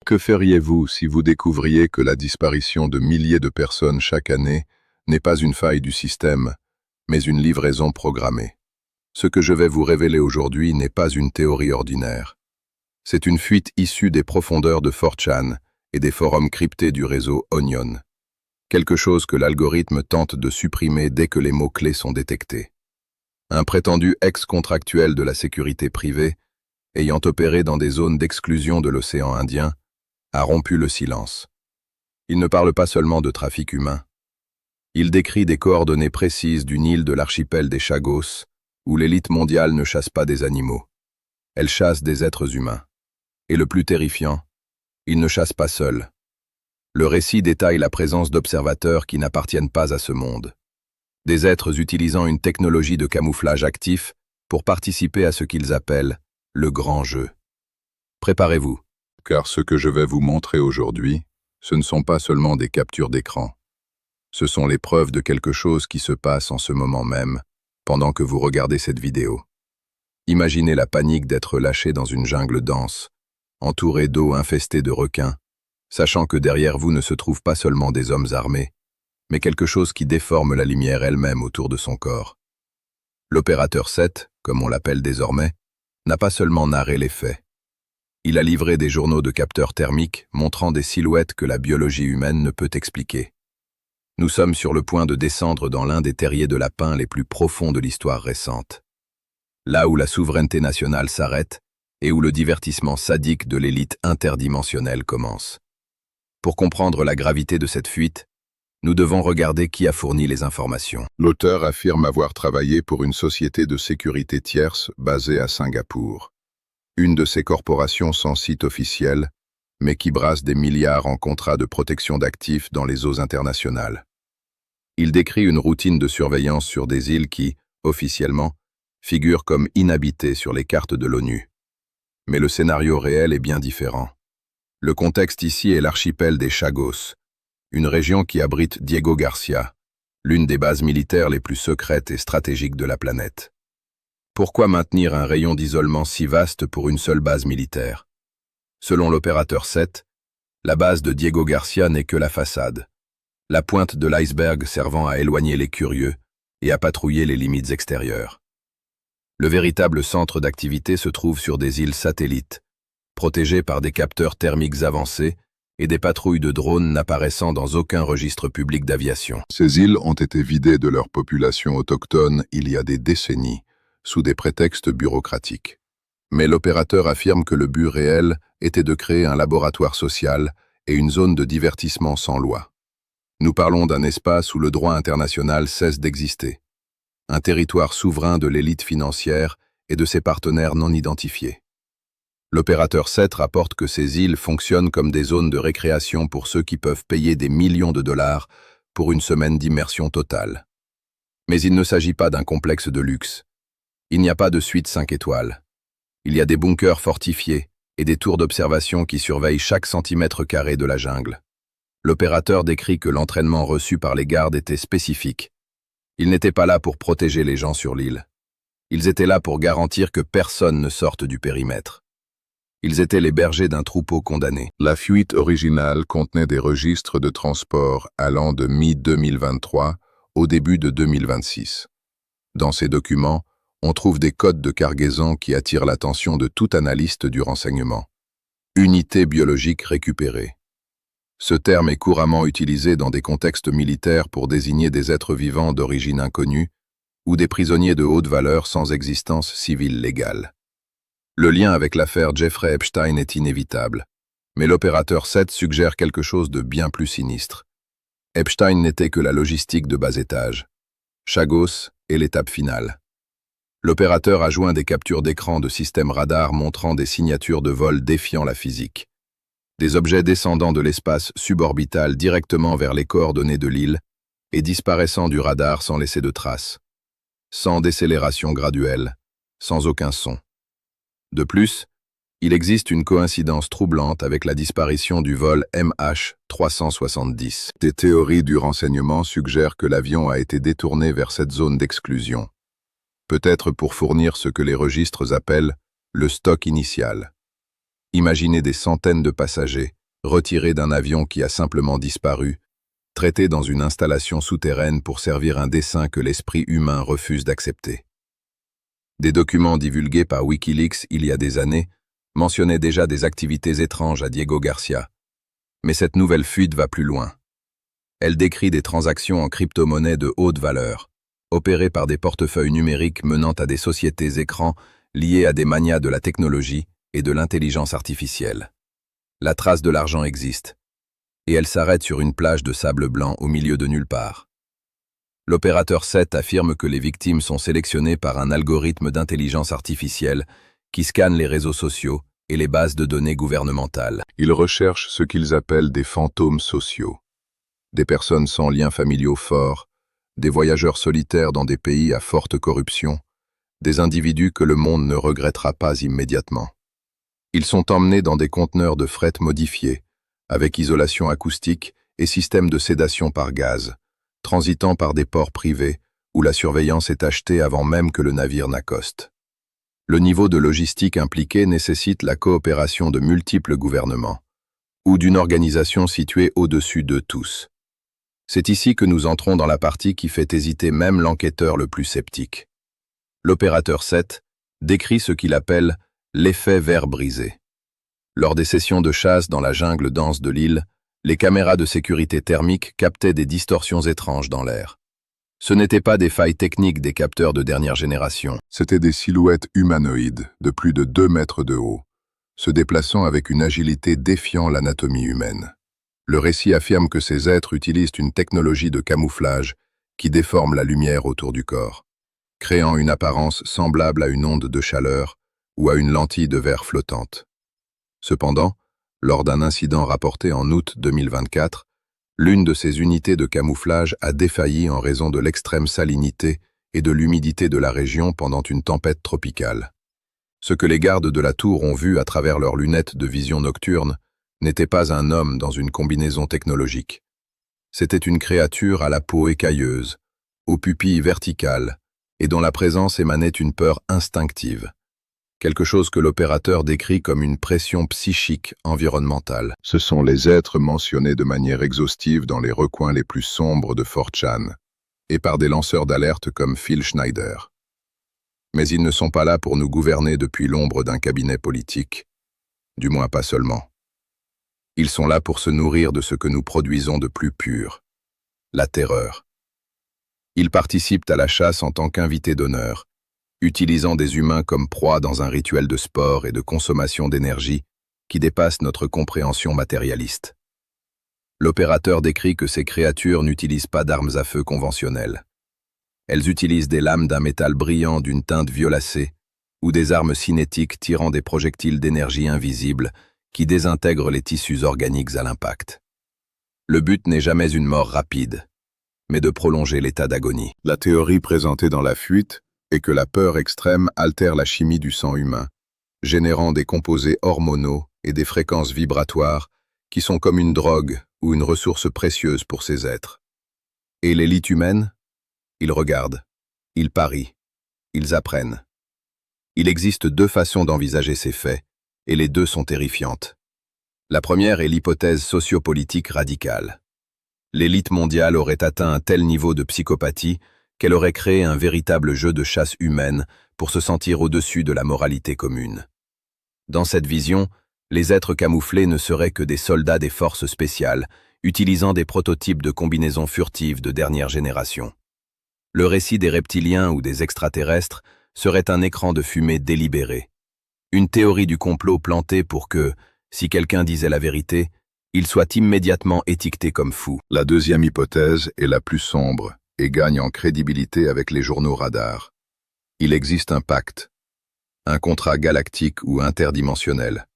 Que feriez-vous si vous découvriez que la disparition de milliers de personnes chaque année n'est pas une faille du système, mais une livraison programmée? Ce que je vais vous révéler aujourd'hui n'est pas une théorie ordinaire. C'est une fuite issue des profondeurs de 4chan et des forums cryptés du réseau Onion. Quelque chose que l'algorithme tente de supprimer dès que les mots-clés sont détectés. Un prétendu ex-contractuel de la sécurité privée, ayant opéré dans des zones d'exclusion de l'océan Indien, a rompu le silence. Il ne parle pas seulement de trafic humain. Il décrit des coordonnées précises d'une île de l'archipel des Chagos, où l'élite mondiale ne chasse pas des animaux. Elle chasse des êtres humains. Et le plus terrifiant, il ne chasse pas seul. Le récit détaille la présence d'observateurs qui n'appartiennent pas à ce monde. Des êtres utilisant une technologie de camouflage actif pour participer à ce qu'ils appellent le grand jeu. Préparez-vous. Car ce que je vais vous montrer aujourd'hui, ce ne sont pas seulement des captures d'écran. Ce sont les preuves de quelque chose qui se passe en ce moment même, pendant que vous regardez cette vidéo. Imaginez la panique d'être lâché dans une jungle dense, entouré d'eau infestée de requins, sachant que derrière vous ne se trouvent pas seulement des hommes armés, mais quelque chose qui déforme la lumière elle-même autour de son corps. L'opérateur 7, comme on l'appelle désormais, n'a pas seulement narré les faits. Il a livré des journaux de capteurs thermiques montrant des silhouettes que la biologie humaine ne peut expliquer. Nous sommes sur le point de descendre dans l'un des terriers de lapins les plus profonds de l'histoire récente. Là où la souveraineté nationale s'arrête et où le divertissement sadique de l'élite interdimensionnelle commence. Pour comprendre la gravité de cette fuite, nous devons regarder qui a fourni les informations. L'auteur affirme avoir travaillé pour une société de sécurité tierce basée à Singapour. Une de ces corporations sans site officiel, mais qui brasse des milliards en contrats de protection d'actifs dans les eaux internationales. Il décrit une routine de surveillance sur des îles qui, officiellement, figurent comme inhabitées sur les cartes de l'ONU. Mais le scénario réel est bien différent. Le contexte ici est l'archipel des Chagos, une région qui abrite Diego Garcia, l'une des bases militaires les plus secrètes et stratégiques de la planète. Pourquoi maintenir un rayon d'isolement si vaste pour une seule base militaire? Selon l'opérateur 7, la base de Diego Garcia n'est que la façade, la pointe de l'iceberg servant à éloigner les curieux et à patrouiller les limites extérieures. Le véritable centre d'activité se trouve sur des îles satellites, protégées par des capteurs thermiques avancés et des patrouilles de drones n'apparaissant dans aucun registre public d'aviation. Ces îles ont été vidées de leur population autochtone il y a des décennies, sous des prétextes bureaucratiques. Mais l'opérateur affirme que le but réel était de créer un laboratoire social et une zone de divertissement sans loi. Nous parlons d'un espace où le droit international cesse d'exister, un territoire souverain de l'élite financière et de ses partenaires non identifiés. L'opérateur 7 rapporte que ces îles fonctionnent comme des zones de récréation pour ceux qui peuvent payer des millions de dollars pour une semaine d'immersion totale. Mais il ne s'agit pas d'un complexe de luxe. Il n'y a pas de suite 5 étoiles. Il y a des bunkers fortifiés et des tours d'observation qui surveillent chaque centimètre carré de la jungle. L'opérateur décrit que l'entraînement reçu par les gardes était spécifique. Ils n'étaient pas là pour protéger les gens sur l'île. Ils étaient là pour garantir que personne ne sorte du périmètre. Ils étaient les bergers d'un troupeau condamné. La fuite originale contenait des registres de transport allant de mi-2023 au début de 2026. Dans ces documents, on trouve des codes de cargaison qui attirent l'attention de tout analyste du renseignement. Unité biologique récupérée. Ce terme est couramment utilisé dans des contextes militaires pour désigner des êtres vivants d'origine inconnue ou des prisonniers de haute valeur sans existence civile légale. Le lien avec l'affaire Jeffrey Epstein est inévitable, mais l'opérateur 7 suggère quelque chose de bien plus sinistre. Epstein n'était que la logistique de bas étage. Chagos est l'étape finale. L'opérateur a joint des captures d'écran de systèmes radars montrant des signatures de vol défiant la physique. Des objets descendant de l'espace suborbital directement vers les coordonnées de l'île et disparaissant du radar sans laisser de traces. Sans décélération graduelle, sans aucun son. De plus, il existe une coïncidence troublante avec la disparition du vol MH370. Des théories du renseignement suggèrent que l'avion a été détourné vers cette zone d'exclusion. Peut-être pour fournir ce que les registres appellent le stock initial. Imaginez des centaines de passagers, retiré d'un avion qui a simplement disparu, traité dans une installation souterraine pour servir un dessein que l'esprit humain refuse d'accepter. Des documents divulgués par Wikileaks il y a des années mentionnaient déjà des activités étranges à Diego Garcia. Mais cette nouvelle fuite va plus loin. Elle décrit des transactions en crypto-monnaie de haute valeur, opérées par des portefeuilles numériques menant à des sociétés écrans liées à des manias de la technologie et de l'intelligence artificielle. La trace de l'argent existe, et elle s'arrête sur une plage de sable blanc au milieu de nulle part. L'opérateur 7 affirme que les victimes sont sélectionnées par un algorithme d'intelligence artificielle qui scanne les réseaux sociaux et les bases de données gouvernementales. Ils recherchent ce qu'ils appellent des fantômes sociaux. Des personnes sans liens familiaux forts, des voyageurs solitaires dans des pays à forte corruption, des individus que le monde ne regrettera pas immédiatement. Ils sont emmenés dans des conteneurs de fret modifiés, avec isolation acoustique et système de sédation par gaz, transitant par des ports privés où la surveillance est achetée avant même que le navire n'accoste. Le niveau de logistique impliqué nécessite la coopération de multiples gouvernements, ou d'une organisation située au-dessus d'eux tous. C'est ici que nous entrons dans la partie qui fait hésiter même l'enquêteur le plus sceptique. L'opérateur 7 décrit ce qu'il appelle l'effet verre brisé. Lors des sessions de chasse dans la jungle dense de l'île, les caméras de sécurité thermique captaient des distorsions étranges dans l'air. Ce n'étaient pas des failles techniques des capteurs de dernière génération. C'étaient des silhouettes humanoïdes de plus de 2 mètres de haut, se déplaçant avec une agilité défiant l'anatomie humaine. Le récit affirme que ces êtres utilisent une technologie de camouflage qui déforme la lumière autour du corps, créant une apparence semblable à une onde de chaleur ou à une lentille de verre flottante. Cependant, lors d'un incident rapporté en août 2024, l'une de ces unités de camouflage a défailli en raison de l'extrême salinité et de l'humidité de la région pendant une tempête tropicale. Ce que les gardes de la tour ont vu à travers leurs lunettes de vision nocturne n'était pas un homme dans une combinaison technologique. C'était une créature à la peau écailleuse, aux pupilles verticales, et dont la présence émanait une peur instinctive. Quelque chose que l'opérateur décrit comme une pression psychique environnementale. Ce sont les êtres mentionnés de manière exhaustive dans les recoins les plus sombres de 4chan, et par des lanceurs d'alerte comme Phil Schneider. Mais ils ne sont pas là pour nous gouverner depuis l'ombre d'un cabinet politique, du moins pas seulement. Ils sont là pour se nourrir de ce que nous produisons de plus pur, la terreur. Ils participent à la chasse en tant qu'invités d'honneur, utilisant des humains comme proie dans un rituel de sport et de consommation d'énergie qui dépasse notre compréhension matérialiste. L'opérateur décrit que ces créatures n'utilisent pas d'armes à feu conventionnelles. Elles utilisent des lames d'un métal brillant d'une teinte violacée ou des armes cinétiques tirant des projectiles d'énergie invisibles qui désintègrent les tissus organiques à l'impact. Le but n'est jamais une mort rapide, mais de prolonger l'état d'agonie. La théorie présentée dans la fuite est que la peur extrême altère la chimie du sang humain, générant des composés hormonaux et des fréquences vibratoires qui sont comme une drogue ou une ressource précieuse pour ces êtres. Et l'élite humaine? Ils regardent, ils parient, ils apprennent. Il existe 2 façons d'envisager ces faits, et les 2 sont terrifiantes. La première est l'hypothèse sociopolitique radicale. L'élite mondiale aurait atteint un tel niveau de psychopathie qu'elle aurait créé un véritable jeu de chasse humaine pour se sentir au-dessus de la moralité commune. Dans cette vision, les êtres camouflés ne seraient que des soldats des forces spéciales, utilisant des prototypes de combinaisons furtives de dernière génération. Le récit des reptiliens ou des extraterrestres serait un écran de fumée délibéré. Une théorie du complot plantée pour que, si quelqu'un disait la vérité, il soit immédiatement étiqueté comme fou. La deuxième hypothèse est la plus sombre et gagne en crédibilité avec les journaux radars. Il existe un pacte, un contrat galactique ou interdimensionnel,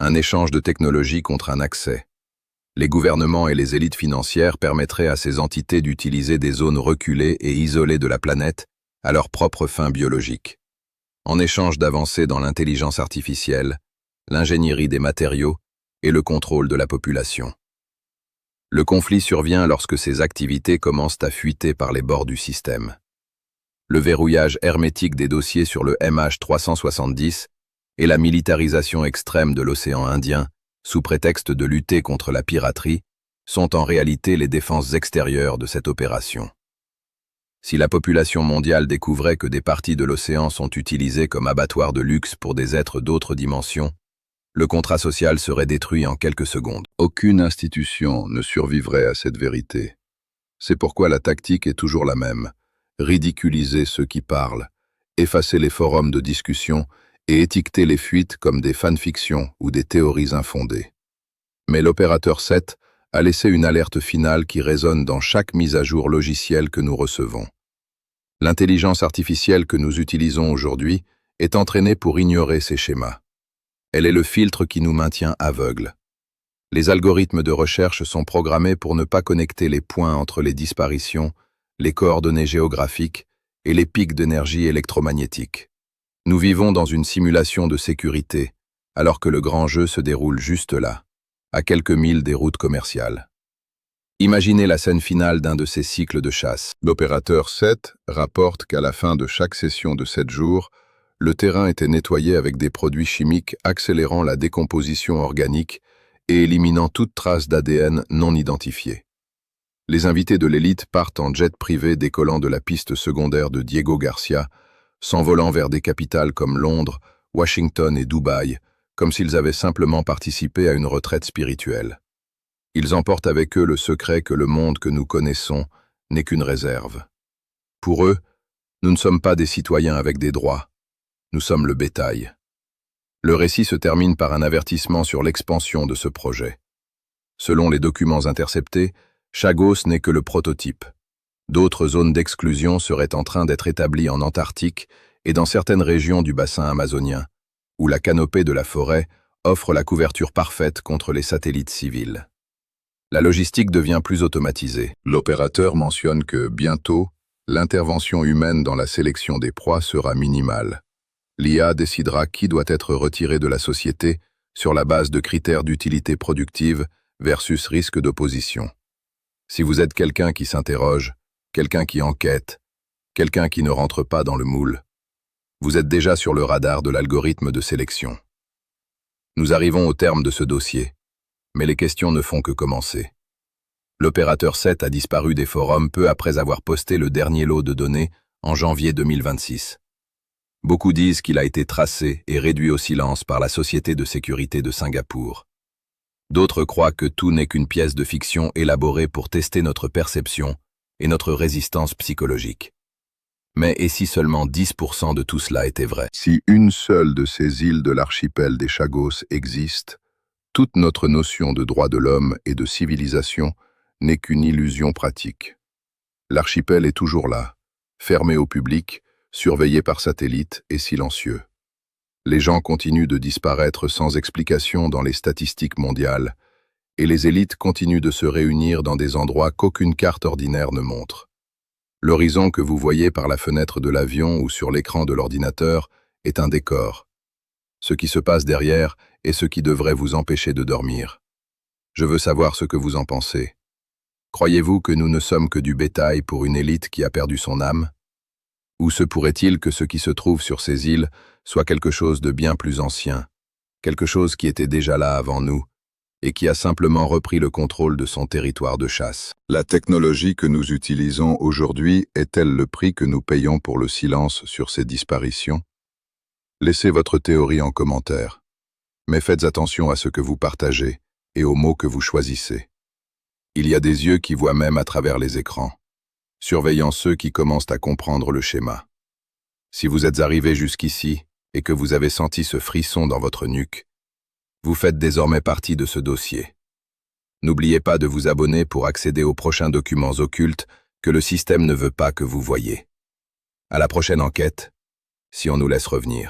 un échange de technologies contre un accès. Les gouvernements et les élites financières permettraient à ces entités d'utiliser des zones reculées et isolées de la planète à leurs propres fins biologiques. En échange d'avancées dans l'intelligence artificielle, l'ingénierie des matériaux et le contrôle de la population. Le conflit survient lorsque ces activités commencent à fuiter par les bords du système. Le verrouillage hermétique des dossiers sur le MH370 et la militarisation extrême de l'océan Indien sous prétexte de lutter contre la piraterie, sont en réalité les défenses extérieures de cette opération. Si la population mondiale découvrait que des parties de l'océan sont utilisées comme abattoirs de luxe pour des êtres d'autres dimensions, le contrat social serait détruit en quelques secondes. Aucune institution ne survivrait à cette vérité. C'est pourquoi la tactique est toujours la même: ridiculiser ceux qui parlent, effacer les forums de discussion et étiqueter les fuites comme des fanfictions ou des théories infondées. Mais l'opérateur 7 a laissé une alerte finale qui résonne dans chaque mise à jour logicielle que nous recevons. L'intelligence artificielle que nous utilisons aujourd'hui est entraînée pour ignorer ces schémas. Elle est le filtre qui nous maintient aveugles. Les algorithmes de recherche sont programmés pour ne pas connecter les points entre les disparitions, les coordonnées géographiques et les pics d'énergie électromagnétique. Nous vivons dans une simulation de sécurité, alors que le grand jeu se déroule juste là, à quelques milles des routes commerciales. Imaginez la scène finale d'un de ces cycles de chasse. L'opérateur 7 rapporte qu'à la fin de chaque session de 7 jours, le terrain était nettoyé avec des produits chimiques accélérant la décomposition organique et éliminant toute trace d'ADN non identifiée. Les invités de l'élite partent en jet privé décollant de la piste secondaire de Diego Garcia, s'envolant vers des capitales comme Londres, Washington et Dubaï, comme s'ils avaient simplement participé à une retraite spirituelle. Ils emportent avec eux le secret que le monde que nous connaissons n'est qu'une réserve. Pour eux, nous ne sommes pas des citoyens avec des droits, nous sommes le bétail. Le récit se termine par un avertissement sur l'expansion de ce projet. Selon les documents interceptés, Chagos n'est que le prototype. D'autres zones d'exclusion seraient en train d'être établies en Antarctique et dans certaines régions du bassin amazonien, où la canopée de la forêt offre la couverture parfaite contre les satellites civils. La logistique devient plus automatisée. L'opérateur mentionne que, bientôt, l'intervention humaine dans la sélection des proies sera minimale. L'IA décidera qui doit être retiré de la société sur la base de critères d'utilité productive versus risque d'opposition. Si vous êtes quelqu'un qui s'interroge, quelqu'un qui enquête, quelqu'un qui ne rentre pas dans le moule, vous êtes déjà sur le radar de l'algorithme de sélection. Nous arrivons au terme de ce dossier, mais les questions ne font que commencer. L'opérateur 7 a disparu des forums peu après avoir posté le dernier lot de données en janvier 2026. Beaucoup disent qu'il a été tracé et réduit au silence par la société de sécurité de Singapour. D'autres croient que tout n'est qu'une pièce de fiction élaborée pour tester notre perception et notre résistance psychologique. Mais et si seulement 10% de tout cela était vrai? Si une seule de ces îles de l'archipel des Chagos existe, toute notre notion de droit de l'homme et de civilisation n'est qu'une illusion pratique. L'archipel est toujours là, fermé au public, surveillé par satellite et silencieux. Les gens continuent de disparaître sans explication dans les statistiques mondiales, et les élites continuent de se réunir dans des endroits qu'aucune carte ordinaire ne montre. L'horizon que vous voyez par la fenêtre de l'avion ou sur l'écran de l'ordinateur est un décor. Ce qui se passe derrière est ce qui devrait vous empêcher de dormir. Je veux savoir ce que vous en pensez. Croyez-vous que nous ne sommes que du bétail pour une élite qui a perdu son âme? Ou se pourrait-il que ce qui se trouve sur ces îles soit quelque chose de bien plus ancien, quelque chose qui était déjà là avant nous, et qui a simplement repris le contrôle de son territoire de chasse? La technologie que nous utilisons aujourd'hui est-elle le prix que nous payons pour le silence sur ces disparitions? Laissez votre théorie en commentaire, mais faites attention à ce que vous partagez et aux mots que vous choisissez. Il y a des yeux qui voient même à travers les écrans, surveillant ceux qui commencent à comprendre le schéma. Si vous êtes arrivé jusqu'ici et que vous avez senti ce frisson dans votre nuque, vous faites désormais partie de ce dossier. N'oubliez pas de vous abonner pour accéder aux prochains documents occultes que le système ne veut pas que vous voyiez. À la prochaine enquête, si on nous laisse revenir.